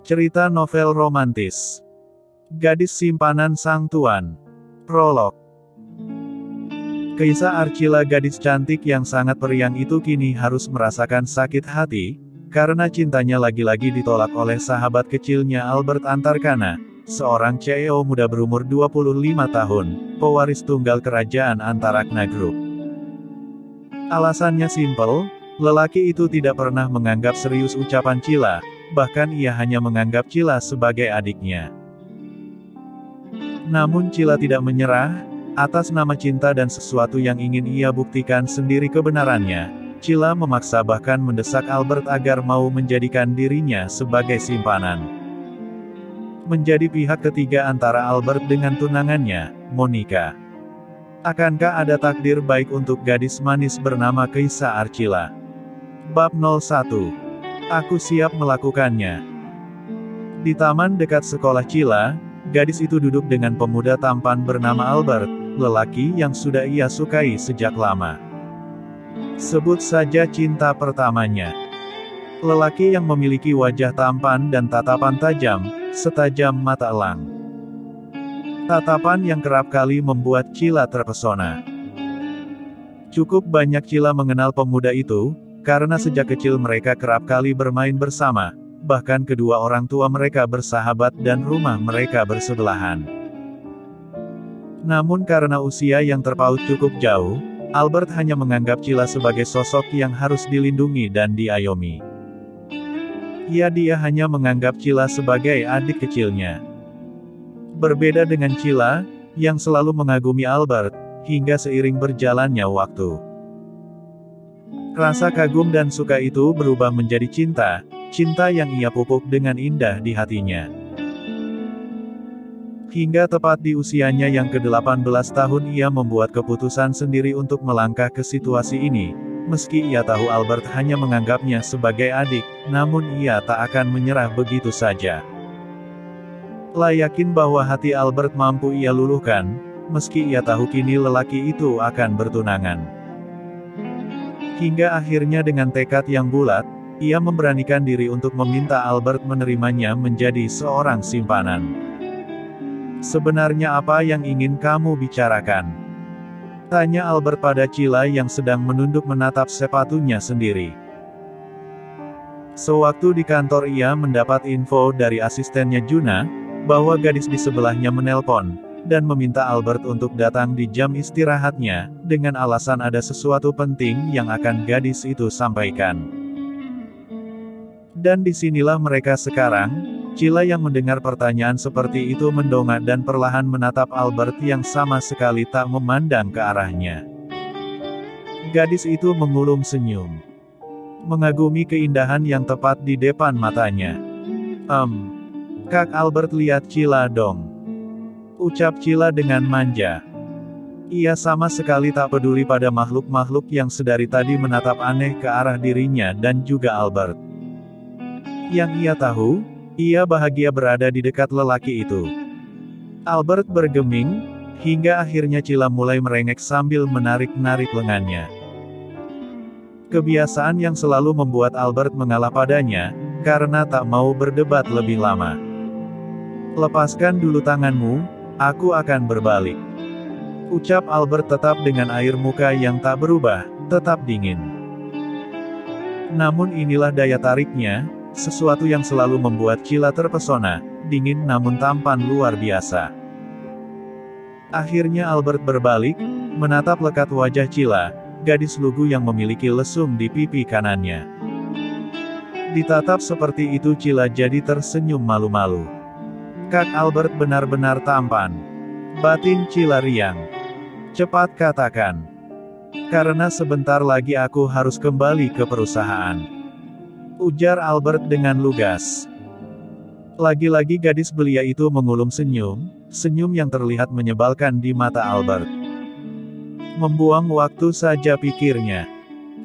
Cerita novel romantis. Gadis simpanan sang tuan. Prolog. Kisah Archila, gadis cantik yang sangat periang itu kini harus merasakan sakit hati, karena cintanya lagi-lagi ditolak oleh sahabat kecilnya Albert Antarkana, seorang CEO muda berumur 25 tahun, pewaris tunggal kerajaan Antarakna Group. Alasannya simpel, lelaki itu tidak pernah menganggap serius ucapan Cila, bahkan ia hanya menganggap Cila sebagai adiknya. Namun Cila tidak menyerah. Atas nama cinta dan sesuatu yang ingin ia buktikan sendiri kebenarannya, Cila memaksa bahkan mendesak Albert agar mau menjadikan dirinya sebagai simpanan. Menjadi pihak ketiga antara Albert dengan tunangannya, Monica. Akankah ada takdir baik untuk gadis manis bernama Kisah Archila? Bab 01. Aku siap melakukannya. Di taman dekat sekolah Cila, gadis itu duduk dengan pemuda tampan bernama Albert, lelaki yang sudah ia sukai sejak lama. Sebut saja cinta pertamanya. Lelaki yang memiliki wajah tampan dan tatapan tajam, setajam mata elang. Tatapan yang kerap kali membuat Cila terpesona. Cukup banyak Cila mengenal pemuda itu, karena sejak kecil mereka kerap kali bermain bersama, bahkan kedua orang tua mereka bersahabat dan rumah mereka bersebelahan. Namun karena usia yang terpaut cukup jauh, Albert hanya menganggap Cila sebagai sosok yang harus dilindungi dan diayomi. Dia hanya menganggap Cila sebagai adik kecilnya. Berbeda dengan Cila, yang selalu mengagumi Albert, hingga seiring berjalannya waktu. Rasa kagum dan suka itu berubah menjadi cinta, cinta yang ia pupuk dengan indah di hatinya. Hingga tepat di usianya yang ke-18 tahun ia membuat keputusan sendiri untuk melangkah ke situasi ini. Meski ia tahu Albert hanya menganggapnya sebagai adik, namun ia tak akan menyerah begitu saja. Yakin bahwa hati Albert mampu ia luluhkan, meski ia tahu kini lelaki itu akan bertunangan. Hingga akhirnya dengan tekad yang bulat, ia memberanikan diri untuk meminta Albert menerimanya menjadi seorang simpanan. Sebenarnya apa yang ingin kamu bicarakan? Tanya Albert pada Cila yang sedang menunduk menatap sepatunya sendiri. Sewaktu di kantor ia mendapat info dari asistennya Juna, bahwa gadis di sebelahnya menelpon, dan meminta Albert untuk datang di jam istirahatnya, dengan alasan ada sesuatu penting yang akan gadis itu sampaikan. Dan disinilah mereka sekarang. Cila yang mendengar pertanyaan seperti itu mendongak dan perlahan menatap Albert yang sama sekali tak memandang ke arahnya. Gadis itu mengulum senyum. Mengagumi keindahan yang tepat di depan matanya. Kak Albert, lihat Cila dong. Ucap Cila dengan manja. Ia sama sekali tak peduli pada makhluk-makhluk yang sedari tadi menatap aneh ke arah dirinya dan juga Albert. Yang ia tahu, ia bahagia berada di dekat lelaki itu. Albert bergeming, hingga akhirnya Cila mulai merengek sambil menarik-narik lengannya. Kebiasaan yang selalu membuat Albert mengalah padanya, karena tak mau berdebat lebih lama. Lepaskan dulu tanganmu, aku akan berbalik. Ucap Albert tetap dengan air muka yang tak berubah, tetap dingin. Namun inilah daya tariknya, sesuatu yang selalu membuat Cila terpesona, dingin namun tampan luar biasa. Akhirnya Albert berbalik, menatap lekat wajah Cila, gadis lugu yang memiliki lesung di pipi kanannya. Ditatap seperti itu Cila jadi tersenyum malu-malu. Kak Albert benar-benar tampan. Batin Cila riang. Cepat katakan. Karena sebentar lagi aku harus kembali ke perusahaan. Ujar Albert dengan lugas. Lagi-lagi gadis belia itu mengulum senyum, senyum yang terlihat menyebalkan di mata Albert. Membuang waktu saja pikirnya.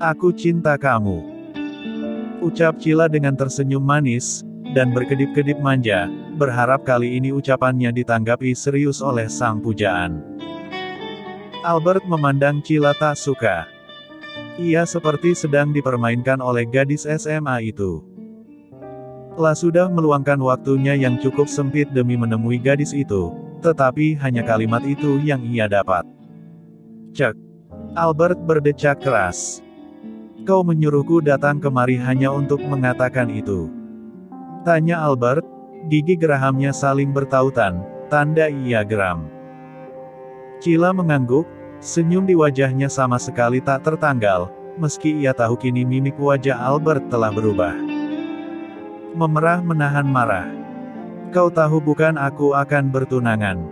Aku cinta kamu. Ucap Cila dengan tersenyum manis, dan berkedip-kedip manja, berharap kali ini ucapannya ditanggapi serius oleh sang pujaan. Albert memandang Cila tak suka. Ia seperti sedang dipermainkan oleh gadis SMA itu. La sudah meluangkan waktunya yang cukup sempit demi menemui gadis itu, tetapi hanya kalimat itu yang ia dapat. Cek. Albert berdecak keras. Kau menyuruhku datang kemari hanya untuk mengatakan itu? Tanya Albert, gigi gerahamnya saling bertautan, tanda ia geram. Cila mengangguk, senyum di wajahnya sama sekali tak tertanggal, meski ia tahu kini mimik wajah Albert telah berubah. Memerah menahan marah. Kau tahu bukan aku akan bertunangan.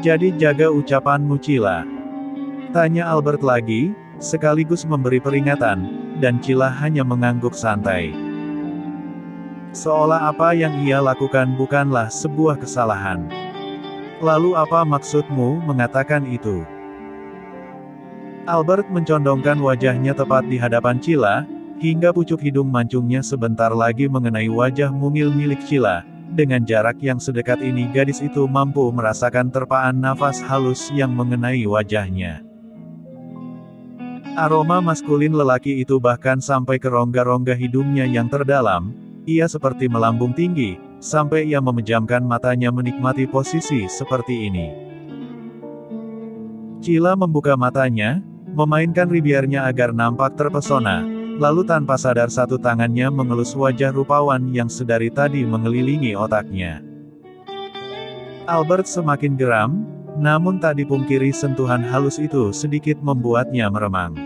Jadi jaga ucapanmu Cila. Tanya Albert lagi, sekaligus memberi peringatan, dan Cila hanya mengangguk santai. Seolah apa yang ia lakukan bukanlah sebuah kesalahan. Lalu apa maksudmu mengatakan itu? Albert mencondongkan wajahnya tepat di hadapan Cila, hingga pucuk hidung mancungnya sebentar lagi mengenai wajah mungil milik Cila. Dengan jarak yang sedekat ini gadis itu mampu merasakan terpaan nafas halus yang mengenai wajahnya. Aroma maskulin lelaki itu bahkan sampai ke rongga-rongga hidungnya yang terdalam. Ia seperti melambung tinggi, sampai ia memejamkan matanya menikmati posisi seperti ini. Cila membuka matanya, memainkan bibirnya agar nampak terpesona, lalu tanpa sadar satu tangannya mengelus wajah rupawan yang sedari tadi mengelilingi otaknya. Albert semakin geram, namun tak dipungkiri sentuhan halus itu sedikit membuatnya meremang.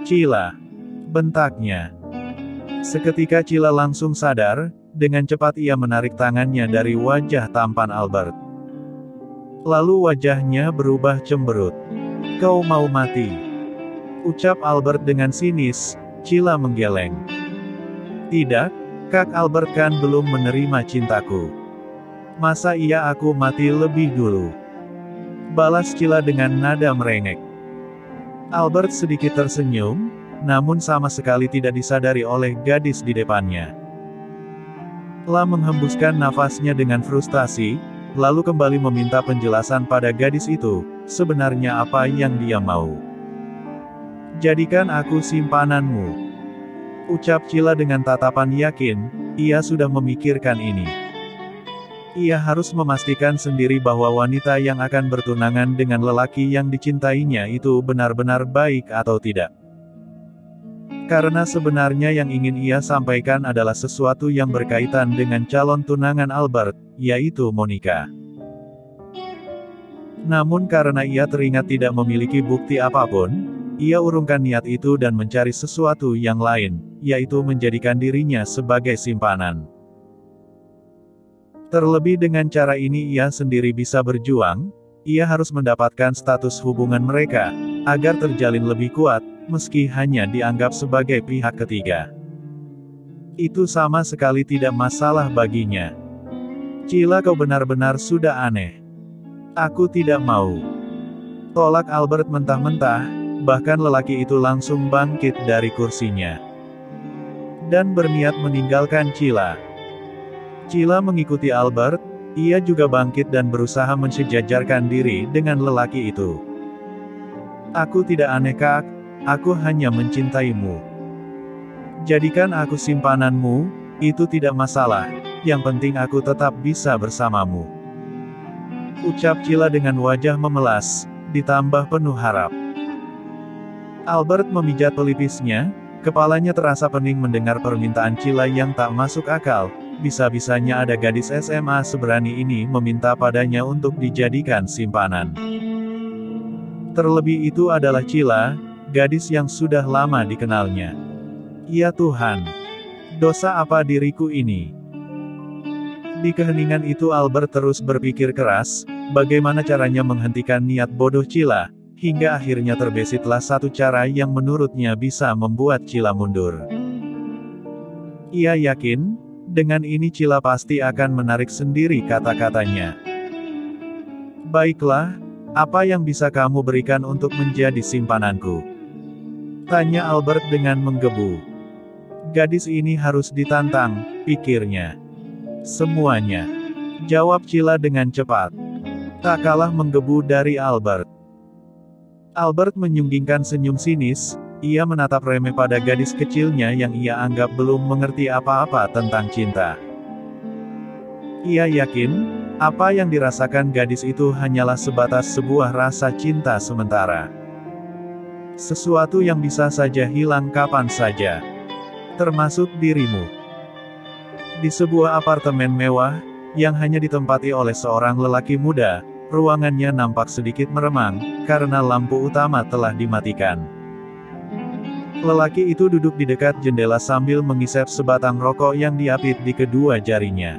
Cila, bentaknya. Seketika Cila langsung sadar, dengan cepat ia menarik tangannya dari wajah tampan Albert. Lalu wajahnya berubah cemberut. Kau mau mati? Ucap Albert dengan sinis. Cila menggeleng. Tidak, Kak Albert kan belum menerima cintaku. Masa iya aku mati lebih dulu? Balas Cila dengan nada merengek. Albert sedikit tersenyum, namun sama sekali tidak disadari oleh gadis di depannya. La menghembuskan nafasnya dengan frustasi, lalu kembali meminta penjelasan pada gadis itu, sebenarnya apa yang dia mau. Jadikan aku simpananmu. Ucap Cila dengan tatapan yakin, ia sudah memikirkan ini. Ia harus memastikan sendiri bahwa wanita yang akan bertunangan dengan lelaki yang dicintainya itu benar-benar baik atau tidak. Karena sebenarnya yang ingin ia sampaikan adalah sesuatu yang berkaitan dengan calon tunangan Albert, yaitu Monica. Namun karena ia teringat tidak memiliki bukti apapun, ia urungkan niat itu dan mencari sesuatu yang lain, yaitu menjadikan dirinya sebagai simpanan. Terlebih dengan cara ini ia sendiri bisa berjuang, ia harus mendapatkan status hubungan mereka, agar terjalin lebih kuat, meski hanya dianggap sebagai pihak ketiga. Itu sama sekali tidak masalah baginya. Cila kau benar-benar sudah aneh. Aku tidak mau. Tolak Albert mentah-mentah. Bahkan lelaki itu langsung bangkit dari kursinya dan berniat meninggalkan Cila. Cila mengikuti Albert, ia juga bangkit dan berusaha mensejajarkan diri dengan lelaki itu. Aku tidak aneh Kak, aku hanya mencintaimu. Jadikan aku simpananmu, itu tidak masalah, yang penting aku tetap bisa bersamamu. Ucap Cila dengan wajah memelas, ditambah penuh harap. Albert memijat pelipisnya, kepalanya terasa pening mendengar permintaan Cila yang tak masuk akal, bisa-bisanya ada gadis SMA seberani ini meminta padanya untuk dijadikan simpanan. Terlebih itu adalah Cila, gadis yang sudah lama dikenalnya. Ya Tuhan! Dosa apa diriku ini? Di keheningan itu Albert terus berpikir keras, bagaimana caranya menghentikan niat bodoh Cila, hingga akhirnya terbesitlah satu cara yang menurutnya bisa membuat Cila mundur. Ia yakin, dengan ini Cila pasti akan menarik sendiri kata-katanya. Baiklah, apa yang bisa kamu berikan untuk menjadi simpananku? Tanya Albert dengan menggebu. Gadis ini harus ditantang, pikirnya. Semuanya. Jawab Cila dengan cepat. Tak kalah menggebu dari Albert. Albert menyunggingkan senyum sinis, ia menatap remeh pada gadis kecilnya yang ia anggap belum mengerti apa-apa tentang cinta. Ia yakin, apa yang dirasakan gadis itu hanyalah sebatas sebuah rasa cinta sementara. Sesuatu yang bisa saja hilang kapan saja. Termasuk dirimu. Di sebuah apartemen mewah, yang hanya ditempati oleh seorang lelaki muda, ruangannya nampak sedikit meremang, karena lampu utama telah dimatikan. Lelaki itu duduk di dekat jendela sambil mengisap sebatang rokok yang diapit di kedua jarinya.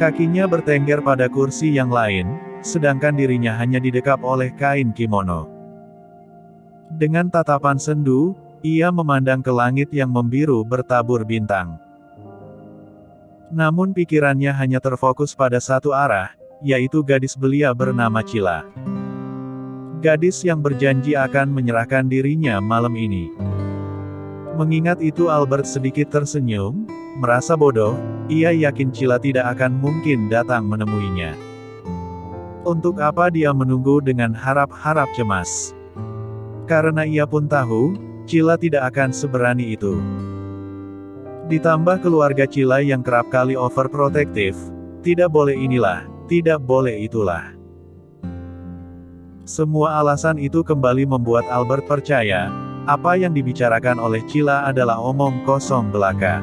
Kakinya bertengger pada kursi yang lain, sedangkan dirinya hanya didekap oleh kain kimono. Dengan tatapan sendu, ia memandang ke langit yang membiru bertabur bintang. Namun pikirannya hanya terfokus pada satu arah, yaitu gadis belia bernama Cila. Gadis yang berjanji akan menyerahkan dirinya malam ini. Mengingat itu Albert sedikit tersenyum, merasa bodoh, ia yakin Cila tidak akan mungkin datang menemuinya. Untuk apa dia menunggu dengan harap-harap cemas? Karena ia pun tahu, Cila tidak akan seberani itu. Ditambah keluarga Cila yang kerap kali overprotective, tidak boleh inilah, tidak boleh itulah. Semua alasan itu kembali membuat Albert percaya, apa yang dibicarakan oleh Cila adalah omong kosong belaka.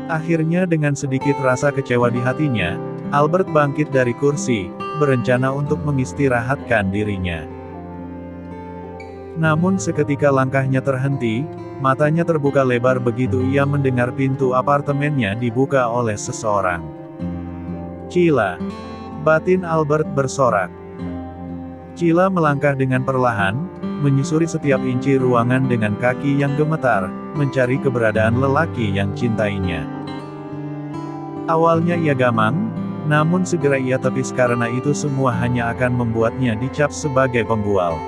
Akhirnya dengan sedikit rasa kecewa di hatinya, Albert bangkit dari kursi, berencana untuk mengistirahatkan dirinya. Namun seketika langkahnya terhenti, matanya terbuka lebar begitu ia mendengar pintu apartemennya dibuka oleh seseorang. Cila. Batin Albert bersorak. Cila melangkah dengan perlahan, menyusuri setiap inci ruangan dengan kaki yang gemetar, mencari keberadaan lelaki yang cintainya. Awalnya ia gamang, namun segera ia tepis karena itu semua hanya akan membuatnya dicap sebagai pembual.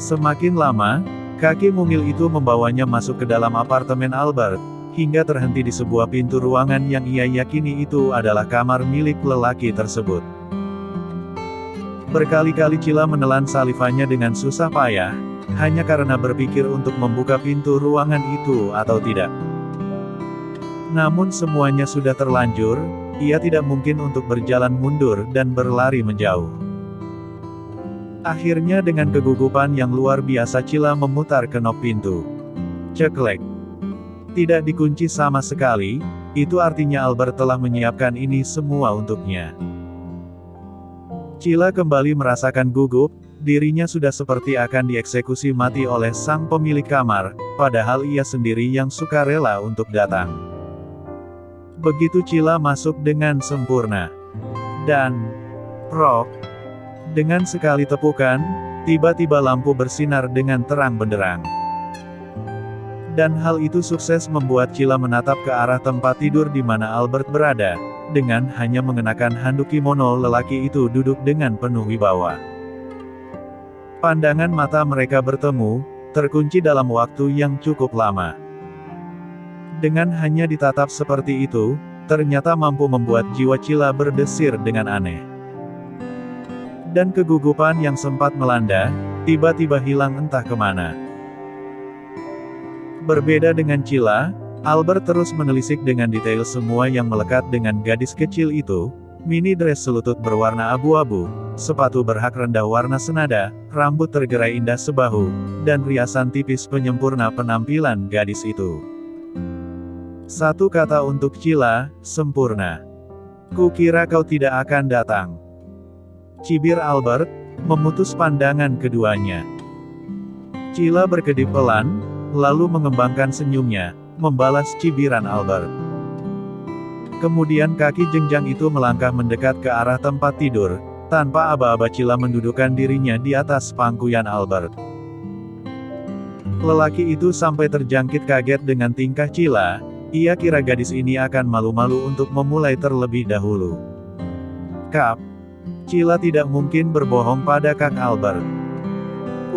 Semakin lama, kaki mungil itu membawanya masuk ke dalam apartemen Albert, hingga terhenti di sebuah pintu ruangan yang ia yakini itu adalah kamar milik lelaki tersebut. Berkali-kali Cila menelan salivannya dengan susah payah, hanya karena berpikir untuk membuka pintu ruangan itu atau tidak. Namun semuanya sudah terlanjur, ia tidak mungkin untuk berjalan mundur dan berlari menjauh. Akhirnya dengan kegugupan yang luar biasa Cila memutar kenop pintu. Ceklek. Tidak dikunci sama sekali, itu artinya Albert telah menyiapkan ini semua untuknya. Cila kembali merasakan gugup, dirinya sudah seperti akan dieksekusi mati oleh sang pemilik kamar, padahal ia sendiri yang sukarela untuk datang. Begitu Cila masuk dengan sempurna. Dan prok. Dengan sekali tepukan, tiba-tiba lampu bersinar dengan terang benderang. Dan hal itu sukses membuat Cila menatap ke arah tempat tidur di mana Albert berada, dengan hanya mengenakan handuk kimono lelaki itu duduk dengan penuh wibawa. Pandangan mata mereka bertemu, terkunci dalam waktu yang cukup lama. Dengan hanya ditatap seperti itu, ternyata mampu membuat jiwa Cila berdesir dengan aneh. Dan kegugupan yang sempat melanda, tiba-tiba hilang entah kemana. Berbeda dengan Cila, Albert terus menelisik dengan detail semua yang melekat dengan gadis kecil itu, mini dress selutut berwarna abu-abu, sepatu berhak rendah warna senada, rambut tergerai indah sebahu, dan riasan tipis penyempurna penampilan gadis itu. Satu kata untuk Cila, sempurna. Kukira kau tidak akan datang. Cibir Albert, memutus pandangan keduanya. Cila berkedip pelan, lalu mengembangkan senyumnya, membalas cibiran Albert. Kemudian kaki jenjang itu melangkah mendekat ke arah tempat tidur, tanpa aba-aba Cila mendudukkan dirinya di atas pangkuan Albert. Lelaki itu sampai terjangkit kaget dengan tingkah Cila, ia kira gadis ini akan malu-malu untuk memulai terlebih dahulu. Kap. Cila tidak mungkin berbohong pada Kak Albert.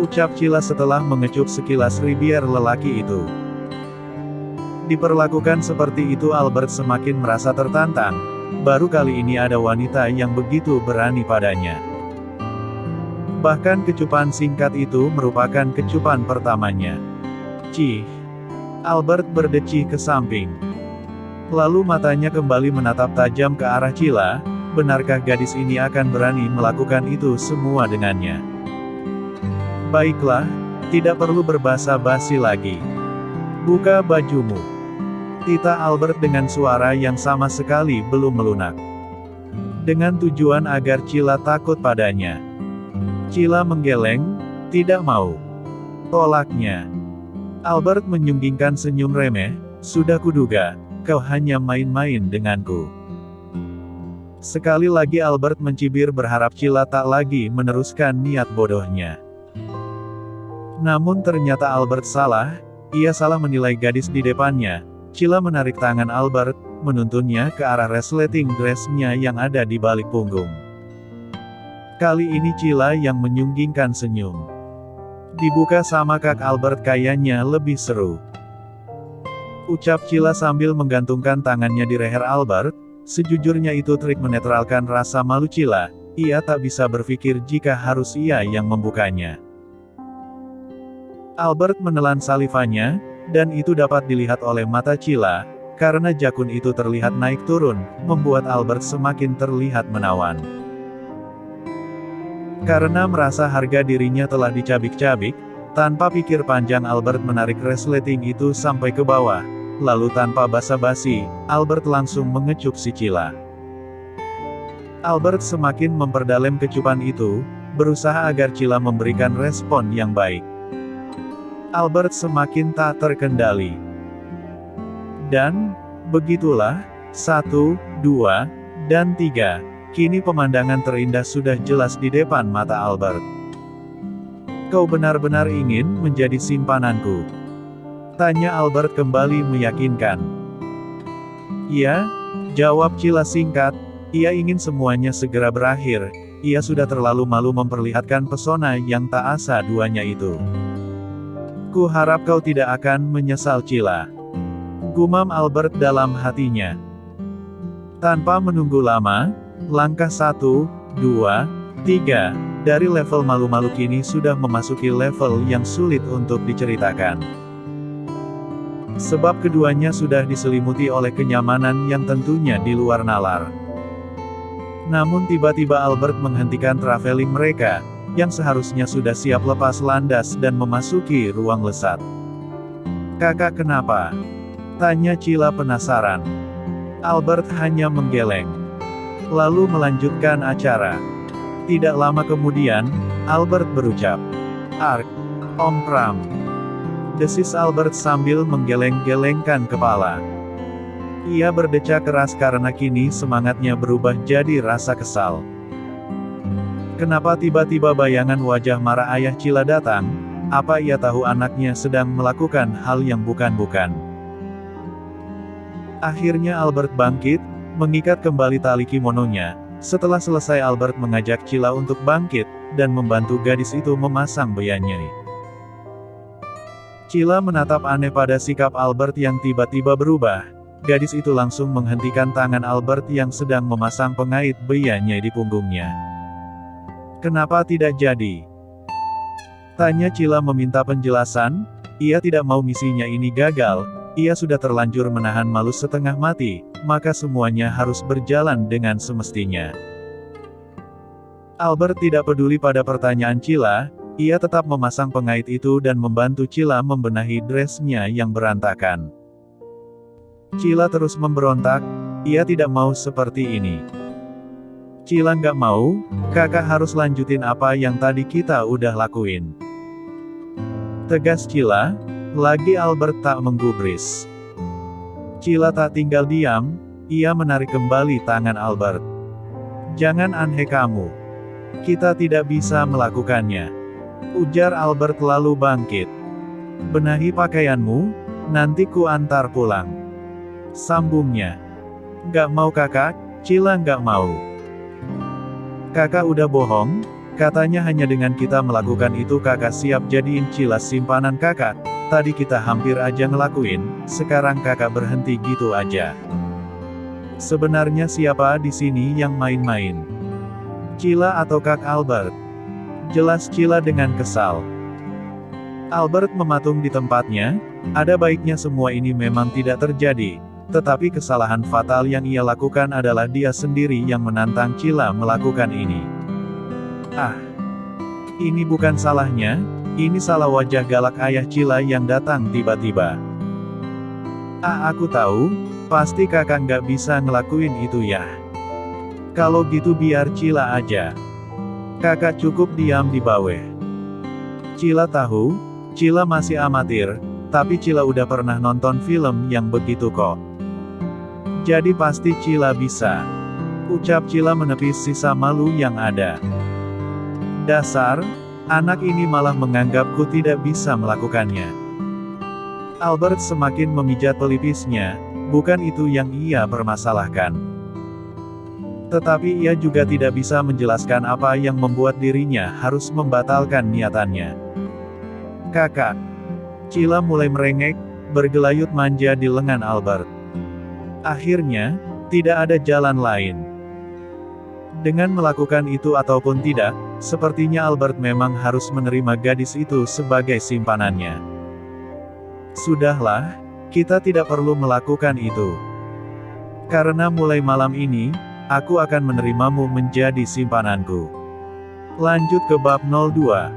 Ucap Cila setelah mengecup sekilas ribier lelaki itu. Diperlakukan seperti itu Albert semakin merasa tertantang, baru kali ini ada wanita yang begitu berani padanya. Bahkan kecupan singkat itu merupakan kecupan pertamanya. Cih. Albert berdecih ke samping. Lalu matanya kembali menatap tajam ke arah Cila. Benarkah gadis ini akan berani melakukan itu semua dengannya? Baiklah, tidak perlu berbasa-basi lagi. Buka bajumu. Tita Albert dengan suara yang sama sekali belum melunak. Dengan tujuan agar Cila takut padanya. Cila menggeleng, tidak mau. Tolaknya. Albert menyunggingkan senyum remeh, sudah kuduga, kau hanya main-main denganku. Sekali lagi Albert mencibir berharap Cila tak lagi meneruskan niat bodohnya. Namun ternyata Albert salah, ia salah menilai gadis di depannya. Cila menarik tangan Albert, menuntunnya ke arah resleting dress-nya yang ada di balik punggung. Kali ini Cila yang menyunggingkan senyum. Dibuka sama Kak Albert kayaknya lebih seru. Ucap Cila sambil menggantungkan tangannya di leher Albert. Sejujurnya itu trik menetralkan rasa malu Cila. Ia tak bisa berpikir jika harus ia yang membukanya. Albert menelan salivanya, dan itu dapat dilihat oleh mata Cila, karena jakun itu terlihat naik turun, membuat Albert semakin terlihat menawan. Karena merasa harga dirinya telah dicabik-cabik, tanpa pikir panjang Albert menarik resleting itu sampai ke bawah, lalu tanpa basa-basi, Albert langsung mengecup si Cila. Albert semakin memperdalam kecupan itu, berusaha agar Cila memberikan respon yang baik. Albert semakin tak terkendali. Dan, begitulah, 1, 2, dan 3, kini pemandangan terindah sudah jelas di depan mata Albert. Kau benar-benar ingin menjadi simpananku? Tanya Albert kembali meyakinkan. Iya, jawab Cila singkat, ia ingin semuanya segera berakhir, ia sudah terlalu malu memperlihatkan pesona yang tak asa duanya itu. Ku harap kau tidak akan menyesal Cila. Gumam Albert dalam hatinya. Tanpa menunggu lama, langkah 1, 2, 3, dari level malu-malu kini sudah memasuki level yang sulit untuk diceritakan. Sebab keduanya sudah diselimuti oleh kenyamanan yang tentunya di luar nalar. Namun tiba-tiba Albert menghentikan traveling mereka, yang seharusnya sudah siap lepas landas dan memasuki ruang lesat. Kakak kenapa? Tanya Cila penasaran. Albert hanya menggeleng. Lalu melanjutkan acara. Tidak lama kemudian, Albert berucap. Ark, Om Pram. Desis Albert sambil menggeleng-gelengkan kepala. Ia berdecak keras karena kini semangatnya berubah jadi rasa kesal. Kenapa tiba-tiba bayangan wajah marah ayah Cila datang? Apa ia tahu anaknya sedang melakukan hal yang bukan-bukan? Akhirnya Albert bangkit, mengikat kembali tali kimononya. Setelah selesai Albert mengajak Cila untuk bangkit, dan membantu gadis itu memasang beyanyi. Cila menatap aneh pada sikap Albert yang tiba-tiba berubah. Gadis itu langsung menghentikan tangan Albert yang sedang memasang pengait beyanyi di punggungnya. Kenapa tidak jadi? Tanya Cila meminta penjelasan, ia tidak mau misinya ini gagal, ia sudah terlanjur menahan malu setengah mati, maka semuanya harus berjalan dengan semestinya. Albert tidak peduli pada pertanyaan Cila, ia tetap memasang pengait itu dan membantu Cila membenahi dress-nya yang berantakan. Cila terus memberontak, ia tidak mau seperti ini. Cila nggak mau, kakak harus lanjutin apa yang tadi kita udah lakuin. Tegas Cila, lagi Albert tak menggubris. Cila tak tinggal diam, ia menarik kembali tangan Albert. Jangan aneh kamu. Kita tidak bisa melakukannya. Ujar Albert lalu bangkit. Benahi pakaianmu, nanti ku antar pulang. Sambungnya. Nggak mau kakak, Cila nggak mau. Kakak udah bohong, katanya hanya dengan kita melakukan itu kakak siap jadiin Cila simpanan kakak, tadi kita hampir aja ngelakuin, sekarang kakak berhenti gitu aja. Sebenarnya siapa di sini yang main-main? Cila atau Kak Albert? jelas Cila dengan kesal. Albert mematung di tempatnya, ada baiknya semua ini memang tidak terjadi, tetapi kesalahan fatal yang ia lakukan adalah dia sendiri yang menantang Cila melakukan ini. Ah, ini bukan salahnya, ini salah wajah galak ayah Cila yang datang tiba-tiba. Ah, aku tahu, pasti kakak nggak bisa ngelakuin itu ya. Kalau gitu biar Cila aja. Kakak cukup diam di bawah. Cila tahu, Cila masih amatir, tapi Cila udah pernah nonton film yang begitu kok. Jadi pasti Cila bisa. Ucap Cila menepis sisa malu yang ada. Dasar, anak ini malah menganggapku tidak bisa melakukannya. Albert semakin memijat pelipisnya, bukan itu yang ia permasalahkan. Tetapi ia juga tidak bisa menjelaskan apa yang membuat dirinya harus membatalkan niatannya. Kakak. Cila mulai merengek, bergelayut manja di lengan Albert. Akhirnya, tidak ada jalan lain. Dengan melakukan itu ataupun tidak, sepertinya Albert memang harus menerima gadis itu sebagai simpanannya. Sudahlah, kita tidak perlu melakukan itu. Karena mulai malam ini, aku akan menerimamu menjadi simpananku. Lanjut ke bab 02.